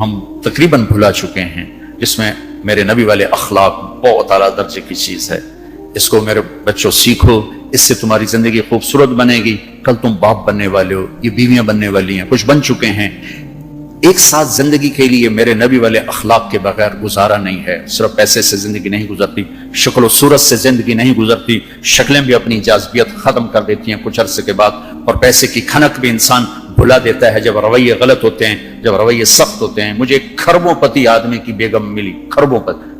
ہم تقریباً بھلا چکے ہیں، جس میں میرے نبی والے اخلاق بہت اعلیٰ درجے کی چیز ہے. اس کو میرے بچوں سیکھو، اس سے تمہاری زندگی خوبصورت بنے گی. کل تم باپ بننے والے ہو، یہ بیویاں بننے والی ہیں، کچھ بن چکے ہیں. ایک ساتھ زندگی کے لیے میرے نبی والے اخلاق کے بغیر گزارا نہیں ہے. صرف پیسے سے زندگی نہیں گزرتی، شکل و صورت سے زندگی نہیں گزرتی. شکلیں بھی اپنی جاذبیت ختم کر دیتی ہیں کچھ عرصے کے بعد، اور پیسے کی کھنک بھی انسان بھلا دیتا ہے جب رویے غلط ہوتے ہیں، جب رویے سخت ہوتے ہیں. مجھے ایک کھربوں پتی آدمی کی بیگم ملی، کھربوں پتی،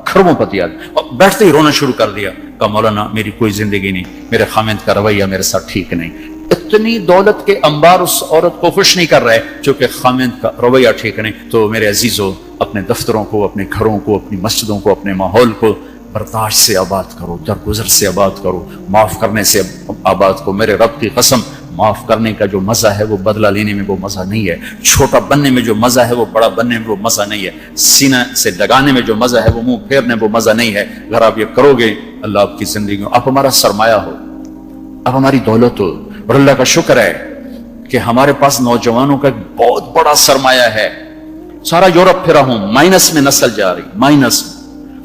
کھربوں پتی آدمی، اور بیٹھتے ہی رونا شروع کر دیا. کہا مولانا میری کوئی زندگی نہیں، میرے خامند کا رویہ میرے ساتھ ٹھیک نہیں. اتنی دولت کے انبار اس عورت کو خوش نہیں کر رہے چونکہ خامند کا رویہ ٹھیک نہیں. تو میرے عزیزو، اپنے دفتروں کو، اپنے گھروں کو، اپنی مسجدوں کو، اپنے ماحول کو برداشت سے آباد کرو، درگزر سے آباد کرو، معاف کرنے سے آباد کرو. میرے رب کی قسم، معاف کرنے کا جو مزہ ہے وہ بدلہ لینے میں وہ مزہ نہیں ہے. چھوٹا بننے میں جو مزہ ہے وہ بڑا بننے میں وہ مزہ نہیں ہے. سینہ سے لگانے میں جو مزہ ہے وہ منہ پھیرنے میں وہ مزہ نہیں ہے. اگر آپ یہ کرو گے، اللہ آپ کی زندگی میں، آپ ہمارا سرمایہ ہو، آپ ہماری دولت ہو. اور اللہ کا شکر ہے کہ ہمارے پاس نوجوانوں کا ایک بہت بڑا سرمایہ ہے. سارا یورپ پھرا ہوں، مائنس میں نسل جا رہی، مائنس.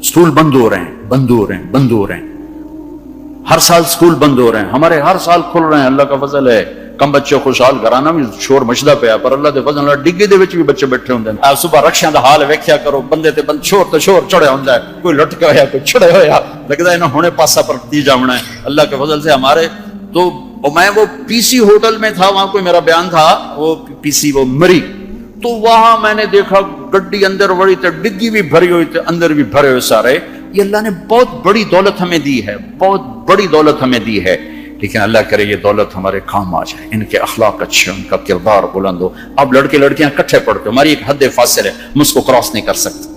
سکول بند ہو رہے ہیں، بند ہو رہے ہیں، بند ہو رہے ہیں. ہر سال سکول بند ہو رہے ہیں، ہمارے ہر سال کھل رہے ہیں. اللہ کا فضل ہے. کم بچے خوشحال گھرانا بھی شور مچدا پیا، پر اللہ دے فضل نال ڈگے دے وچ بھی بچے بیٹھے ہوندے ہیں. آپ صبح رکشیاں دا حال ویکھیا کرو، بندے تے بند شور تے شور چڑھیا ہوندا ہے. کوئی لٹکا ہویا، کوئی چھڑے ہویا، لگدا ہے انہاں ہونے پاسا پر دی جاونا ہے. اللہ کے فضل سے ہمارے تو میں وہ پی سی ہوٹل میں تھا، وہاں کوئی میرا بیان تھا، وہ پی سی وہ مری، تو وہاں میں نے دیکھا گڈی اندر وڑی تے ڈگی بھی بھری ہوئی تے اندر بھی بھرے ہوئے سارے. یہ اللہ نے بہت بڑی دولت ہمیں دی ہے، بہت بڑی دولت ہمیں دی ہے. لیکن اللہ کرے یہ دولت ہمارے کام آ جائے، ان کے اخلاق اچھے، ان کا کردار بلند ہو. اب لڑکے لڑکیاں کٹھے پڑھتے، ہماری ایک حد فاصل ہے، ہم اس کو کراس نہیں کر سکتے.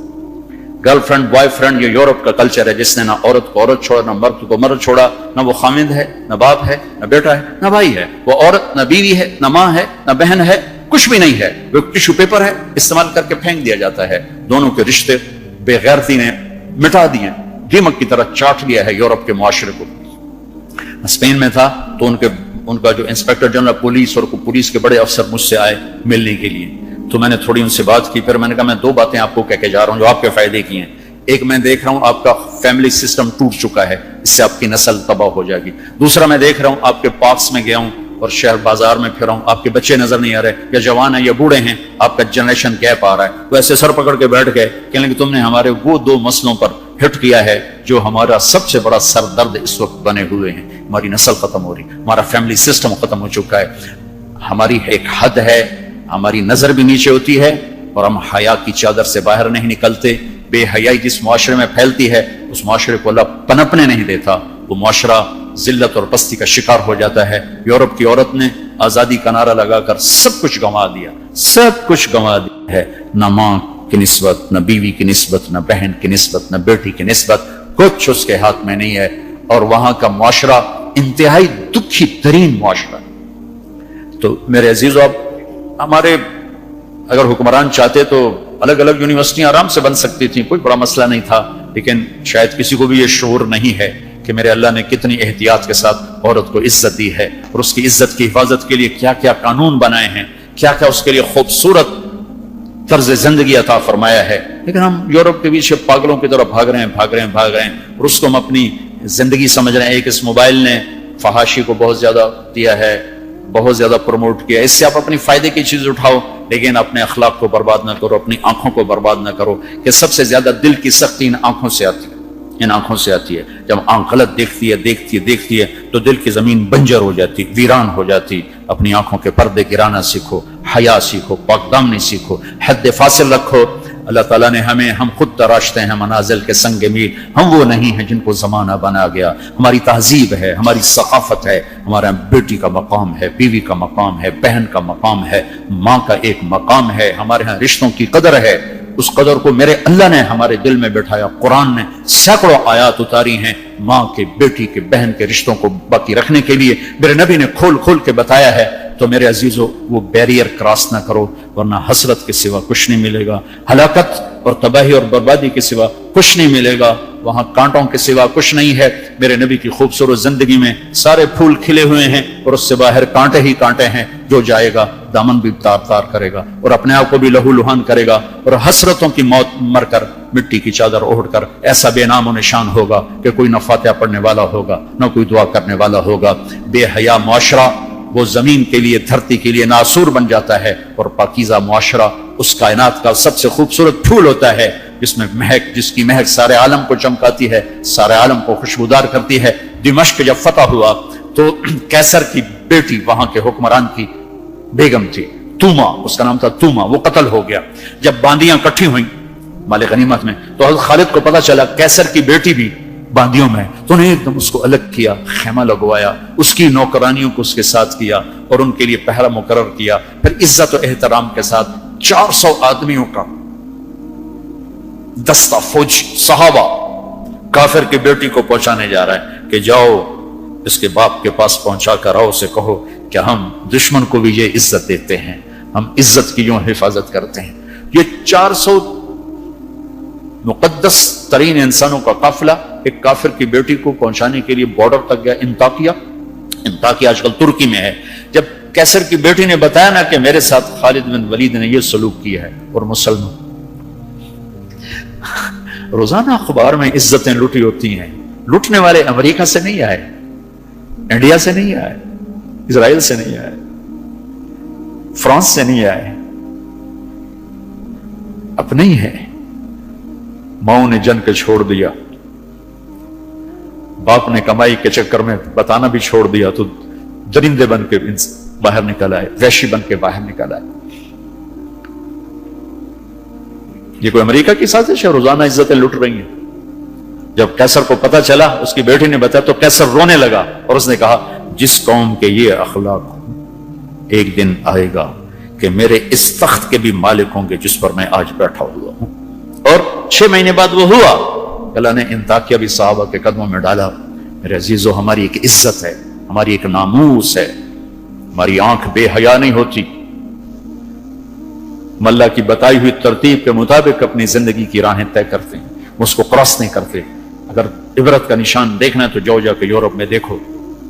گرل فرینڈ بوائے فرینڈ یہ یورپ کا کلچر ہے، جس نے نہ عورت کو عورت چھوڑا، نہ مرد کو مرد چھوڑا. نہ وہ خامند ہے، نہ باپ ہے، نہ بیٹا ہے، نہ بھائی ہے. وہ عورت نہ بیوی ہے، نہ ماں ہے، نہ بہن ہے، کچھ بھی نہیں ہے. وہ ٹیشو پیپر ہے، استعمال کر کے پھینک دیا جاتا ہے. دونوں کے رشتے بے غیرتی نے مٹا دیے، دیمک کی طرح چاٹ لیا ہے یورپ کے معاشرے کو. اسپین میں تھا تو ان کا جو انسپیکٹر جنرل پولیس اور پولیس کے بڑے افسر مجھ سے آئے ملنے کے لیے. تو میں نے تھوڑی ان سے بات کی، پھر میں نے کہا میں دو باتیں آپ کو کہہ کے جا رہا ہوں جو آپ کے فائدے کی ہیں. ایک، میں دیکھ رہا ہوں آپ کا فیملی سسٹم ٹوٹ چکا ہے، اس سے آپ کی نسل تباہ ہو جائے گی. دوسرا، میں دیکھ رہا ہوں آپ کے پارکس میں گیا ہوں اور شہر بازار میں پھر ہوں، آپ کے بچے نظر نہیں آ رہے، یا جوان ہیں یا بوڑھے ہیں، آپ کا جنریشن گیپ آ رہا ہے. وہ ایسے سر پکڑ کے بیٹھ گئے، کہنے لگے تم نے ہمارے وہ دو مسئلوں پر ہٹ کیا ہے جو ہمارا سب سے بڑا سر درد اس وقت بنے ہوئے ہیں. ہماری نسل ختم ہو رہی، ہمارا فیملی سسٹم ختم ہو چکا ہے. ہماری ایک حد ہے، ہماری نظر بھی نیچے ہوتی ہے، اور ہم حیا کی چادر سے باہر نہیں نکلتے. بے حیائی جس معاشرے میں پھیلتی ہے، اس معاشرے کو اللہ پنپنے نہیں دیتا. وہ معاشرہ ذلت اور پستی کا شکار ہو جاتا ہے. یورپ کی عورت نے آزادی کا نعرہ لگا کر سب کچھ گنوا دیا، سب کچھ گنوا دیا ہے. نہ ماں کی نسبت، نہ بیوی کی نسبت، نہ بہن کی نسبت، نہ بیٹی کی نسبت، کچھ اس کے ہاتھ میں نہیں ہے. اور وہاں کا معاشرہ انتہائی دکھی ترین معاشرہ. تو میرے عزیزو، اب ہمارے اگر حکمران چاہتے تو الگ الگ یونیورسٹیاں آرام سے بن سکتی تھیں، کوئی بڑا مسئلہ نہیں تھا. لیکن شاید کسی کو بھی یہ شعور نہیں ہے کہ میرے اللہ نے کتنی احتیاط کے ساتھ عورت کو عزت دی ہے، اور اس کی عزت کی حفاظت کے لیے کیا کیا قانون بنائے ہیں، کیا کیا اس کے لیے خوبصورت طرز زندگی عطا فرمایا ہے. لیکن ہم یورپ کے پیچھے پاگلوں کی طرح بھاگ رہے ہیں، اور اس کو ہم اپنی زندگی سمجھ رہے ہیں. ایک اس موبائل نے فحاشی کو بہت زیادہ دیا ہے، بہت زیادہ پروموٹ کیا. اس سے آپ اپنی فائدے کی چیز اٹھاؤ، لیکن اپنے اخلاق کو برباد نہ کرو، اپنی آنکھوں کو برباد نہ کرو. کہ سب سے زیادہ دل کی سختی ان آنکھوں سے آتی ہے، ان آنکھوں سے آتی ہے. جب آنکھ غلط دیکھتی ہے تو دل کی زمین بنجر ہو جاتی، ویران ہو جاتی. اپنی آنکھوں کے پردے گرانا سیکھو، حیا سیکھو، پاک دامنی سیکھو، حد فاصل رکھو. اللہ تعالیٰ نے ہم خود تراشتے ہیں منازل کے سنگ میل. ہم وہ نہیں ہیں جن کو زمانہ بنا گیا. ہماری تہذیب ہے، ہماری ثقافت ہے، ہمارا بیٹی کا مقام ہے، بیوی کا مقام ہے، بہن کا مقام ہے، ماں کا ایک مقام ہے. ہمارے ہاں رشتوں کی قدر ہے. اس قدر کو میرے اللہ نے ہمارے دل میں بٹھایا. قرآن نے سینکڑوں آیات اتاری ہیں ماں کے، بیٹی کے، بہن کے رشتوں کو باقی رکھنے کے لیے. میرے نبی نے کھول کے بتایا ہے. تو میرے عزیزو، وہ بیریئر کراس نہ کرو، ورنہ حسرت کے سوا کچھ نہیں ملے گا، ہلاکت اور تباہی اور بربادی کے سوا کچھ نہیں ملے گا. وہاں کانٹوں کے سوا کچھ نہیں ہے. میرے نبی کی خوبصورت زندگی میں سارے پھول کھلے ہوئے ہیں اور اس سے باہر کانٹے ہی کانٹے ہیں. جو جائے گا دامن بھی تار تار کرے گا اور اپنے آپ کو بھی لہو لہان کرے گا اور حسرتوں کی موت مر کر مٹی کی چادر اوڑھ کر ایسا بے نام و نشان ہوگا کہ کوئی نہ فاتحہ پڑھنے والا ہوگا نہ کوئی دعا کرنے والا ہوگا. بے حیا معاشرہ وہ زمین کے لیے دھرتی کے لیے ناسور بن جاتا ہے اور پاکیزہ معاشرہ اس کائنات کا سب سے خوبصورت پھول ہوتا ہے جس میں مہک جس کی مہک سارے عالم کو چمکاتی ہے, سارے عالم کو خوشبودار کرتی ہے. دمشق جب فتح ہوا تو قیصر کی بیٹی وہاں کے حکمران کی بیگم تھی توما, اس کا نام تھا توما, وہ قتل ہو گیا. جب باندیاں کٹھی ہوئیں مال غنیمت میں تو حضرت خالد کو پتا چلا قیصر کی بیٹی بھی باندیوں میں, تو انہیں ایک دم اس کو الگ کیا, خیمہ لگوایا, اس کی نوکرانیوں کو اس کے ساتھ کیا اور ان کے لیے پہرا مقرر کیا. پھر عزت و احترام کے ساتھ 400 آدمیوں کا دستہ فوجی صحابہ کافر کی بیٹی کو پہنچانے جا رہا ہے کہ جاؤ اس کے باپ کے پاس پہنچا کر آؤ, اسے کہو کہ ہم دشمن کو بھی یہ عزت دیتے ہیں, ہم عزت کی یوں حفاظت کرتے ہیں. یہ 400 مقدس ترین انسانوں کا قافلہ ایک کافر کی بیٹی کو پہنچانے کے لیے بارڈر تک گیا. انطاکیہ آج کل ترکی میں ہے. جب قیصر کی بیٹی نے بتایا نا کہ میرے ساتھ خالد بن ولید نے یہ سلوک کیا ہے اور مسلمان, روزانہ اخبار میں عزتیں لوٹی ہوتی ہیں. لوٹنے والے امریکہ سے نہیں آئے, انڈیا سے نہیں آئے, اسرائیل سے نہیں آئے, فرانس سے نہیں آئے, اپنے ہی ہیں. ماؤں نے جن کے چھوڑ دیا, باپ نے کمائی کے چکر میں بتانا بھی چھوڑ دیا تو درندے بن کے باہر نکل آئے, وحشی بن کے باہر نکل آئے. یہ کوئی امریکہ کی سازش ہے؟ روزانہ عزتیں لٹ رہی ہیں. جب قیصر کو پتا چلا, اس کی بیٹی نے بتایا تو قیصر رونے لگا اور اس نے کہا جس قوم کے یہ اخلاق ایک دن آئے گا کہ میرے اس تخت کے بھی مالک ہوں گے جس پر میں آج بیٹھا ہوا ہوں. اور 6 مہینے بعد وہ ہوا. اللہ نے انطاکیہ بھی صحابہ کے قدموں میں ڈالا. میرے عزیزو, ہماری ایک عزت ہے, ہماری ایک ناموس ہے, ہماری آنکھ بے حیا نہیں ہوتی. ہم اللہ کی بتائی ہوئی ترتیب کے مطابق اپنی زندگی کی راہیں طے کرتے ہیں, اس کو کراس نہیں کرتے. اگر عبرت کا نشان دیکھنا ہے تو جاؤ جا کے یورپ میں دیکھو,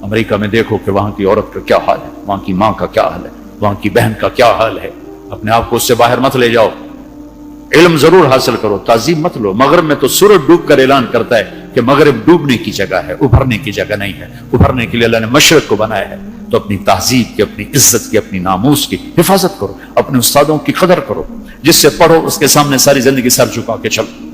امریکہ میں دیکھو کہ وہاں کی عورت کا کیا حال ہے, وہاں کی ماں کا کیا حال ہے, وہاں کی بہن کا کیا حال ہے. اپنے آپ کو اس سے باہر مت لے جاؤ. علم ضرور حاصل کرو, تعظیم مت لو. مغرب میں تو سورج ڈوب کر اعلان کرتا ہے کہ مغرب ڈوبنے کی جگہ ہے, ابھرنے کی جگہ نہیں ہے. ابھرنے کے لیے اللہ نے مشرق کو بنایا ہے. تو اپنی تہذیب کی, اپنی عزت کی, اپنی ناموس کی حفاظت کرو, اپنے استادوں کی قدر کرو. جس سے پڑھو اس کے سامنے ساری زندگی سر جھکا کے چلو,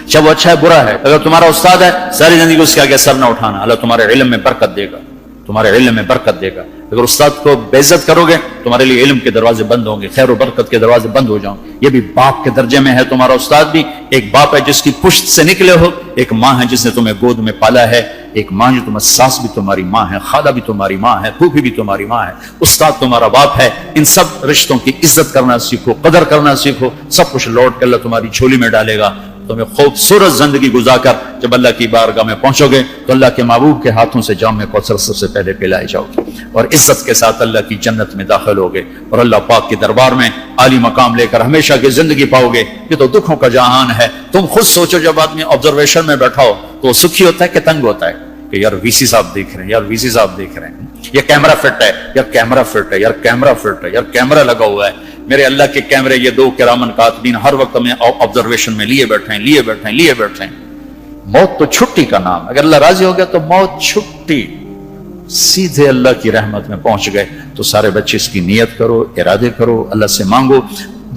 چاہے وہ اچھا ہے برا ہے. اگر تمہارا استاد ہے ساری زندگی اس کے آگے سر نہ اٹھانا, اللہ تمہارے علم میں برکت دے گا, تمہارے علم میں برکت دے گا. اگر استاد کو بے عزت کرو گے تمہارے لیے علم کے دروازے بند ہوں گے, خیر و برکت کے دروازے بند ہو جاؤں. یہ بھی باپ کے درجے میں ہے تمہارا استاد بھی. ایک باپ ہے جس کی پشت سے نکلے ہو, ایک ماں ہے جس نے تمہیں گود میں پالا ہے, ایک ماں جو تمہیں ساس بھی تمہاری ماں ہے, خالہ بھی تمہاری ماں ہے, پھوپھی بھی تمہاری ماں ہے, استاد تمہارا باپ ہے. ان سب رشتوں کی عزت کرنا سیکھو, قدر کرنا سیکھو. سب کچھ لوٹ کے اللہ تمہاری جھولی میں ڈالے گا. تمہیں خوبصورت زندگی گزار کر جب اللہ کی بارگاہ میں پہنچو گے تو اللہ کے محبوب کے ہاتھوں سے جام کوثر سب سے پہلے پلائے جاؤ گے اور عزت کے ساتھ اللہ کی جنت میں داخل ہوگے اور اللہ پاک کے دربار میں عالی مقام لے کر ہمیشہ کی زندگی پاؤ گے. یہ تو دکھوں کا جہان ہے. تم خود سوچو, جب آدمی آبزرویشن میں بیٹھا ہو تو سکھی ہوتا ہے کہ تنگ ہوتا ہے کہ یار وی سی صاحب دیکھ رہے ہیں, یار وی سی صاحب دیکھ رہے ہیں, یہ کیمرہ فٹ ہے, یار کیمرہ فٹ ہے, یار کیمرہ فٹ ہے, یار کیمرہ لگا ہوا ہے. میرے اللہ کے کیمرے یہ 2 کرامن کاتبین ہر وقت ہمیں آبزرویشن میں لیے بیٹھے ہیں. موت تو چھٹی کا نام. اگر اللہ راضی ہو گیا تو موت چھٹی, سیدھے اللہ کی رحمت میں پہنچ گئے. تو سارے بچے اس کی نیت کرو, ارادے کرو, اللہ سے مانگو,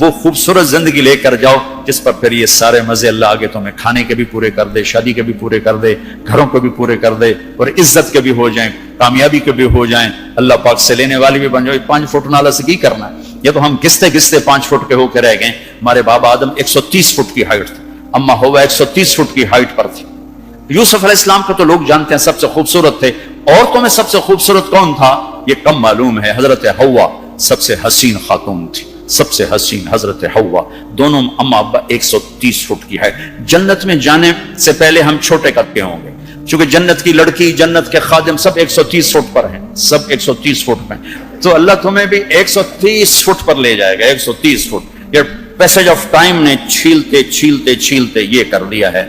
وہ خوبصورت زندگی لے کر جاؤ جس پر پھر یہ سارے مزے اللہ آگے تمہیں کھانے کے بھی پورے کر دے, شادی کے بھی پورے کر دے, گھروں کے بھی پورے کر دے, اور عزت کے بھی ہو جائیں, کامیابی کے بھی ہو جائیں, اللہ پاک سے لینے والی بھی بن جاؤ. 5 فٹ نالا سے کی کرنا ہے. یہ تو ہم گستے 5 فٹ کے ہو کے رہ گئے. ہمارے بابا آدم 130 فٹ کی ہائٹ تھی, اما ہوا 130 فٹ کی ہائٹ پر تھی. یوسف علیہ السلام کو تو لوگ جانتے ہیں سب سے خوبصورت تھے. عورتوں میں سب سے خوبصورت کون تھا یہ کم معلوم ہے. حضرت حوا سب سے حسین خاتون تھی, سب سے حسین حضرت حوا. دونوں اما ابا 130 فٹ کی ہے. جنت میں جانے سے پہلے ہم چھوٹے قد کے ہوں گے, چونکہ جنت کی لڑکی, جنت کے خادم سب 130 فٹ پر ہیں, سب 130 فٹ میں. تو اللہ تمہیں بھی 130 فٹ پر لے جائے گا. 130 فٹ. یہ پیسج آف ٹائم نے چھیلتے چھیلتے چھیلتے یہ کر دیا ہے.